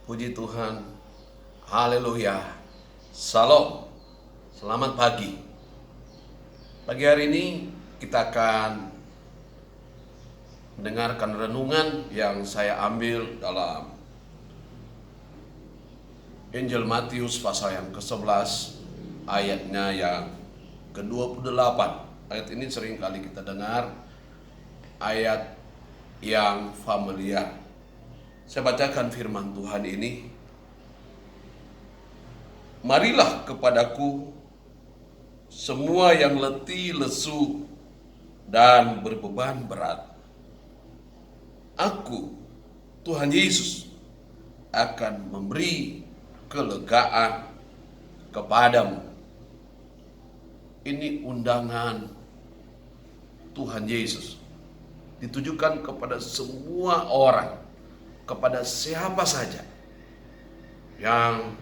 Puji Tuhan. Haleluya. Salam. Selamat pagi. Pagi hari ini kita akan mendengarkan renungan yang saya ambil dalam Injil Matius pasal yang ke-11 ayatnya yang ke-28. Ayat ini sering kali kita dengar, ayat yang familiar. Saya bacakan firman Tuhan ini. Marilah kepadaku semua yang letih, lesu, dan berbeban berat. Aku, Tuhan Yesus, akan memberi kelegaan kepadamu. Ini undangan Tuhan Yesus ditujukan kepada semua orang, kepada siapa saja yang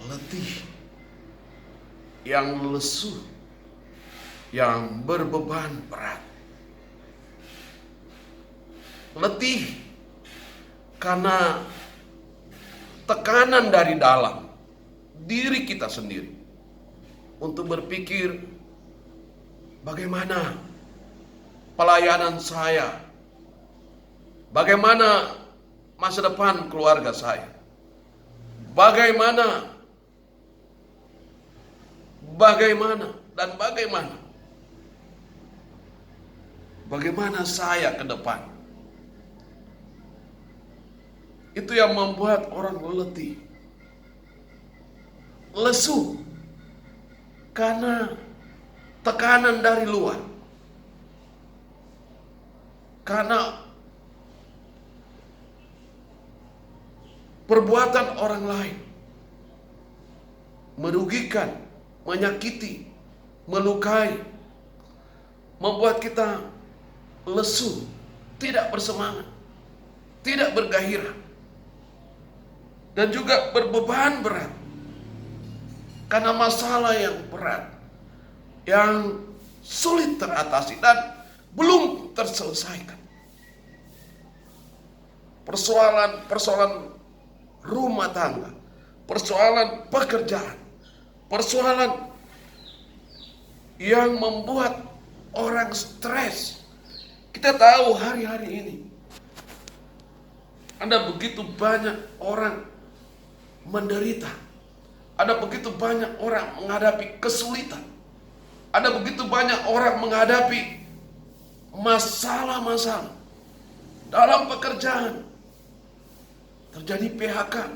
letih, yang lesu, yang berbeban berat. Letih karena tekanan dari dalam diri kita sendiri untuk berpikir, bagaimana pelayanan saya, bagaimana masa depan keluarga saya, bagaimana saya ke depan. Itu yang membuat orang letih, lesu, karena tekanan dari luar, karena perbuatan orang lain merugikan, menyakiti, melukai, membuat kita lesu, tidak bersemangat, tidak bergairah, dan juga berbeban berat karena masalah yang berat, yang sulit teratasi dan belum terselesaikan. Persoalan rumah tangga, persoalan pekerjaan, persoalan yang membuat orang stres. Kita tahu hari-hari ini ada begitu banyak orang menderita, ada begitu banyak orang menghadapi kesulitan, ada begitu banyak orang menghadapi masalah-masalah dalam pekerjaan. Terjadi PHK,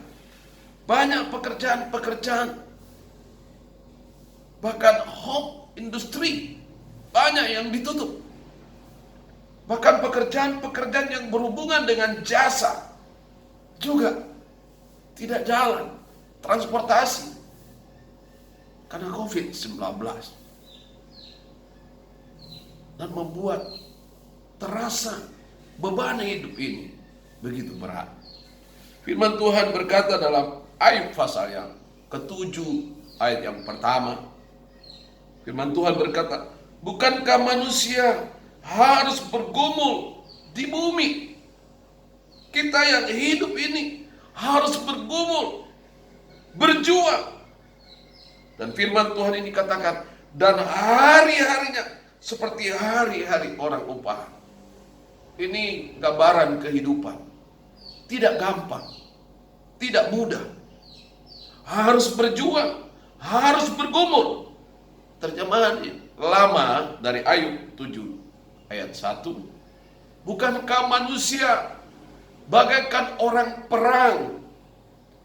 banyak pekerjaan-pekerjaan, bahkan home industry banyak yang ditutup. Bahkan pekerjaan-pekerjaan yang berhubungan dengan jasa juga tidak jalan, transportasi, karena COVID-19. Dan membuat terasa beban hidup ini begitu berat. Firman Tuhan berkata dalam Ayub pasal yang ke-7 ayat yang pertama. Firman Tuhan berkata, bukankah manusia harus bergumul di bumi? Kita yang hidup ini harus bergumul, berjuang. Dan firman Tuhan ini katakan, dan hari-harinya seperti hari-hari orang upah. Ini gambaran kehidupan. Tidak gampang, tidak mudah. Harus berjuang, harus bergumul. Terjemahan lama dari Ayub 7 ayat 1. Bukankah manusia bagaikan orang perang?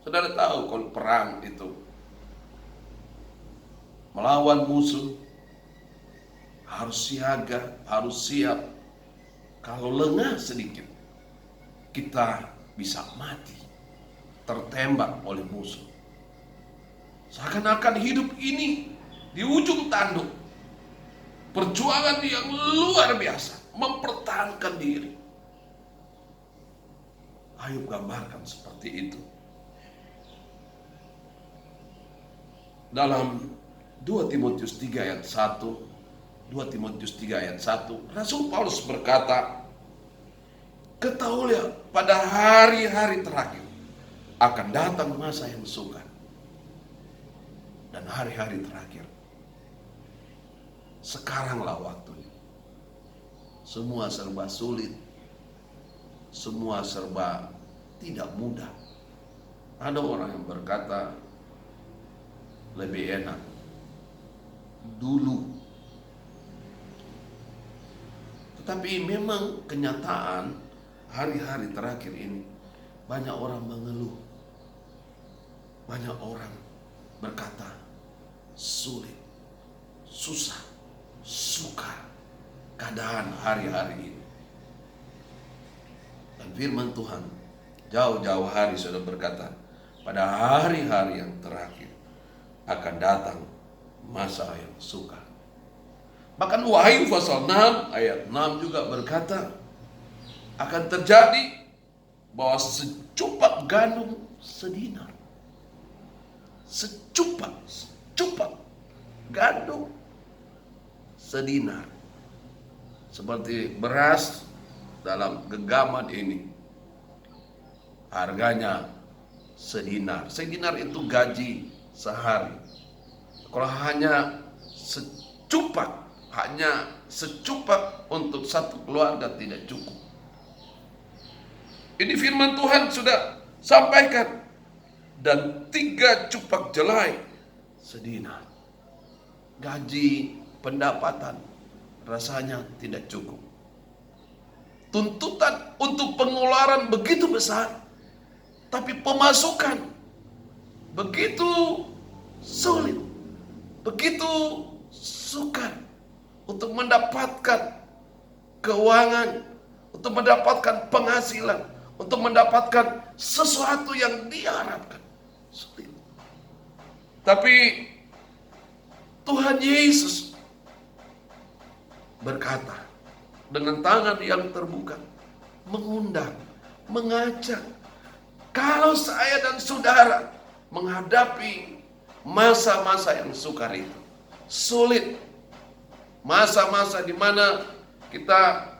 Saudara tahu kalau perang itu melawan musuh, harus siaga, harus siap. Kalau lengah sedikit, kita bisa mati, tertembak oleh musuh. Seakan-akan hidup ini di ujung tanduk, perjuangan yang luar biasa, mempertahankan diri. Ayub gambarkan seperti itu. Dalam 2 Timotius 3 ayat 1, 2 Timotius 3 ayat 1, Rasul Paulus berkata, ketahuilah pada hari-hari terakhir akan datang masa yang sukar dan hari-hari terakhir. Sekaranglah waktunya. Semua serba sulit, semua serba tidak mudah. Ada orang yang berkata lebih enak dulu. Tetapi memang kenyataan hari-hari terakhir ini banyak orang mengeluh. Banyak orang berkata sulit, susah, sukar keadaan hari-hari ini. Dan firman Tuhan jauh-jauh hari sudah berkata, pada hari-hari yang terakhir akan datang masa yang sukar. Bahkan Wahyu pasal 6 ayat 6 juga berkata, akan terjadi bahwa secupak gandum sedinar. Secupak gandum sedinar. Seperti beras dalam genggaman ini, harganya sedinar. Sedinar itu gaji sehari. Kalau hanya secupak untuk satu keluarga tidak cukup. Ini firman Tuhan sudah sampaikan. Dan 3 cupak jelai sedinar. Gaji, pendapatan rasanya tidak cukup. Tuntutan untuk pengeluaran begitu besar, tapi pemasukan begitu sulit, begitu sukar untuk mendapatkan keuangan, untuk mendapatkan penghasilan, untuk mendapatkan sesuatu yang diharapkan. Sulit. Tapi Tuhan Yesus berkata dengan tangan yang terbuka, mengundang, mengajak, kalau saya dan saudara menghadapi masa-masa yang sukar itu, sulit, masa-masa di mana kita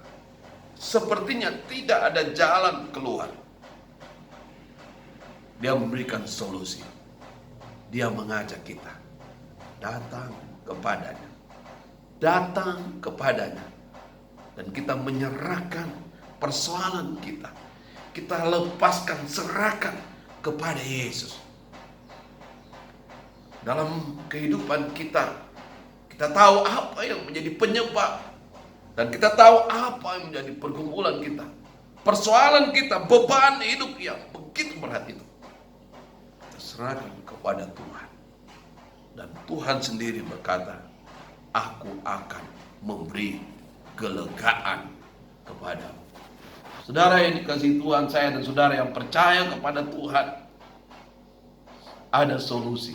sepertinya tidak ada jalan keluar, Dia memberikan solusi. Dia mengajak kita datang kepadanya. Datang kepadanya. Dan kita menyerahkan persoalan kita. Kita lepaskan, serahkan kepada Yesus. Dalam kehidupan kita, kita tahu apa yang menjadi penyebab. Dan kita tahu apa yang menjadi pergumulan kita. Persoalan kita, beban hidup yang begitu berat itu. Kita serahkan kepada Tuhan. Dan Tuhan sendiri berkata, aku akan memberi kelegaan kepadamu. Saudara yang dikasihi Tuhan, saya dan saudara yang percaya kepada Tuhan, ada solusi.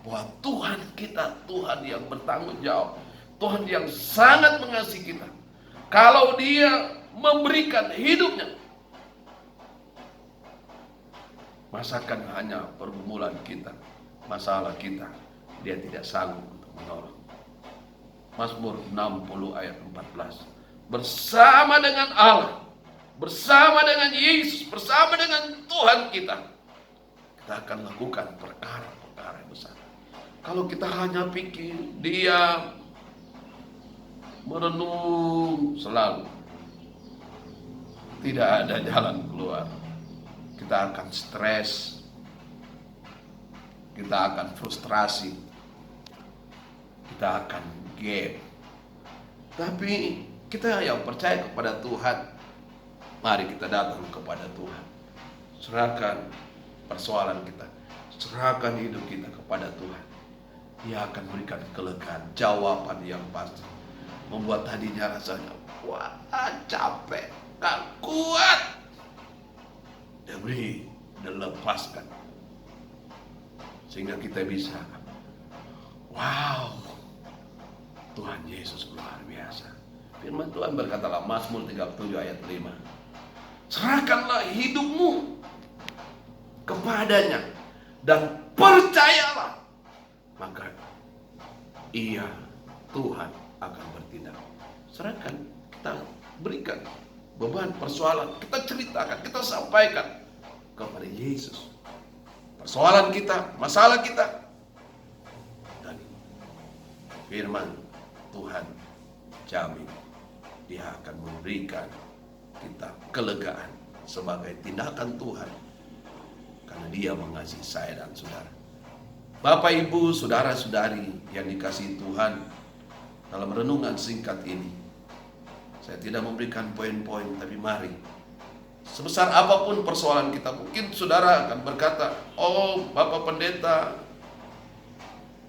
Bahwa Tuhan kita, Tuhan yang bertanggung jawab, Tuhan yang sangat mengasihi kita. Kalau Dia memberikan hidupnya, masakan hanya pergumulan kita, masalah kita, Dia tidak sanggup untuk menolong. Mazmur 60 ayat 14. Bersama dengan Allah, bersama dengan Yesus, bersama dengan Tuhan kita akan lakukan perkara-perkara yang besar. Kalau kita hanya pikir, diam, merenung selalu, tidak ada jalan keluar. Kita akan stres, kita akan frustrasi, kita akan gap. Tapi kita yang percaya kepada Tuhan, mari kita datang kepada Tuhan. Serahkan persoalan kita, serahkan hidup kita kepada Tuhan. Dia akan berikan kelegaan, jawaban yang pasti. Membuat tadinya rasanya, wah capek, gak kuat. Dia beri, dia lepaskan. Sehingga kita bisa, wow, Tuhan Yesus luar biasa. Firman Tuhan berkata dalam Mazmur 37 ayat 5. Serahkanlah hidupmu kepadanya dan percayalah, maka Ia, Tuhan, akan bertindak. Serahkan, kita berikan beban persoalan, kita ceritakan, kita sampaikan kepada Yesus. persoalan kita, masalah kita. Dan firman Tuhan jamin Dia akan memberikan kita kelegaan sebagai tindakan Tuhan, karena Dia mengasihi saya dan saudara. Bapak, Ibu, saudara-saudari yang dikasihi Tuhan, dalam renungan singkat ini saya tidak memberikan poin-poin, tapi mari, sebesar apapun persoalan kita, mungkin saudara akan berkata, oh Bapak Pendeta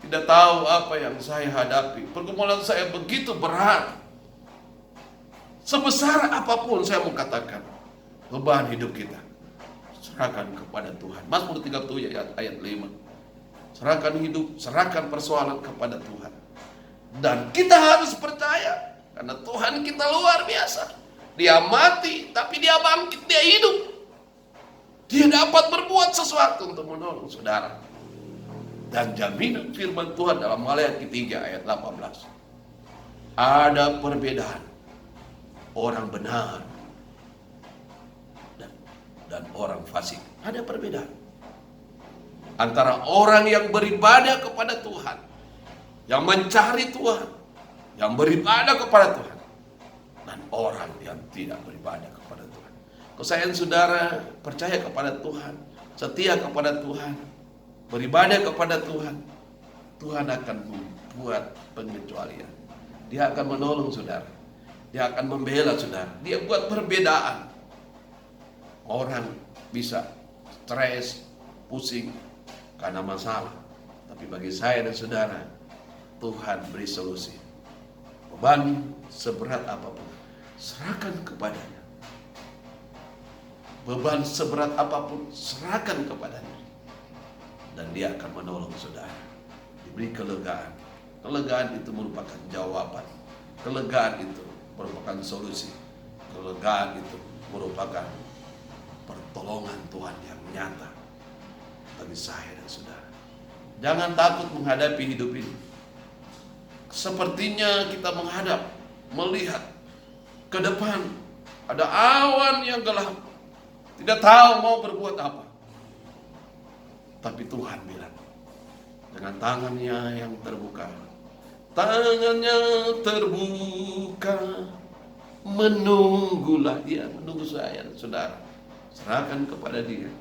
tidak tahu apa yang saya hadapi, pergumulan saya begitu berat. Sebesar apapun saya mau katakan, beban hidup kita serahkan kepada Tuhan. Mazmur 37 ayat 5. Serahkan hidup, serahkan persoalan kepada Tuhan. Dan kita harus percaya, karena Tuhan kita luar biasa. Dia mati, tapi Dia bangkit, Dia hidup. Dia dapat berbuat sesuatu untuk menolong saudara. Dan jaminan firman Tuhan dalam Maleakhi 3 ayat 18. Ada perbedaan orang benar dan orang fasik. Ada perbedaan antara orang yang beribadah kepada Tuhan, yang mencari Tuhan, yang beribadah kepada Tuhan, dan orang yang tidak beribadah kepada Tuhan. Kalau saya dan saudara percaya kepada Tuhan, setia kepada Tuhan, beribadah kepada Tuhan, Tuhan akan membuat pengecualian. Dia akan menolong saudara. Dia akan membela saudara. Dia buat perbedaan. Orang bisa stres, pusing karena masalah. Tapi bagi saya dan saudara, Tuhan beri solusi. Beban seberat apapun, serahkan kepadanya. Beban seberat apapun, serahkan kepadanya. Dan Dia akan menolong saudara. Diberi kelegaan. Kelegaan itu merupakan jawaban. Kelegaan itu merupakan solusi. Kelegaan itu merupakan pertolongan Tuhan yang nyata bagi saya dan saudara. Jangan takut menghadapi hidup ini. Sepertinya kita melihat ke depan ada awan yang gelap, tidak tahu mau berbuat apa. Tapi Tuhan bilang, dengan tangannya yang terbuka, menunggulah Dia, menunggu saya dan saudara. Serahkan kepada Dia,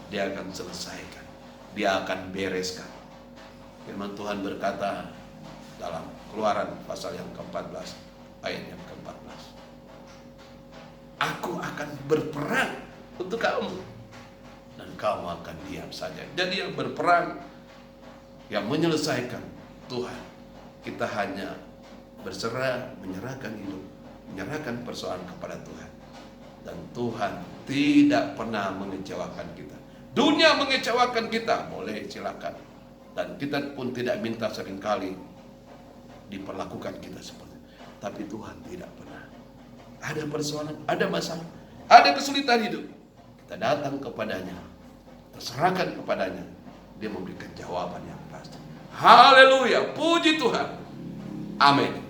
Dia akan selesaikan, Dia akan bereskan. Firman Tuhan berkata dalam Keluaran pasal yang ke-14 ayat yang ke-14, Aku akan berperang untuk kamu, dan kamu akan diam saja. Jadi yang berperang, yang menyelesaikan Tuhan. Kita hanya berserah, menyerahkan hidup, menyerahkan persoalan kepada Tuhan. Dan Tuhan tidak pernah mengecewakan kita. Dunia mengecewakan kita, boleh silakan. Dan kita pun tidak minta seringkali diperlakukan kita seperti itu. Tapi Tuhan tidak pernah. Ada persoalan, ada masalah, ada kesulitan hidup, kita datang kepadanya, terserahkan kepadanya, Dia memberikan jawaban yang pasti. Haleluya, puji Tuhan. Amin.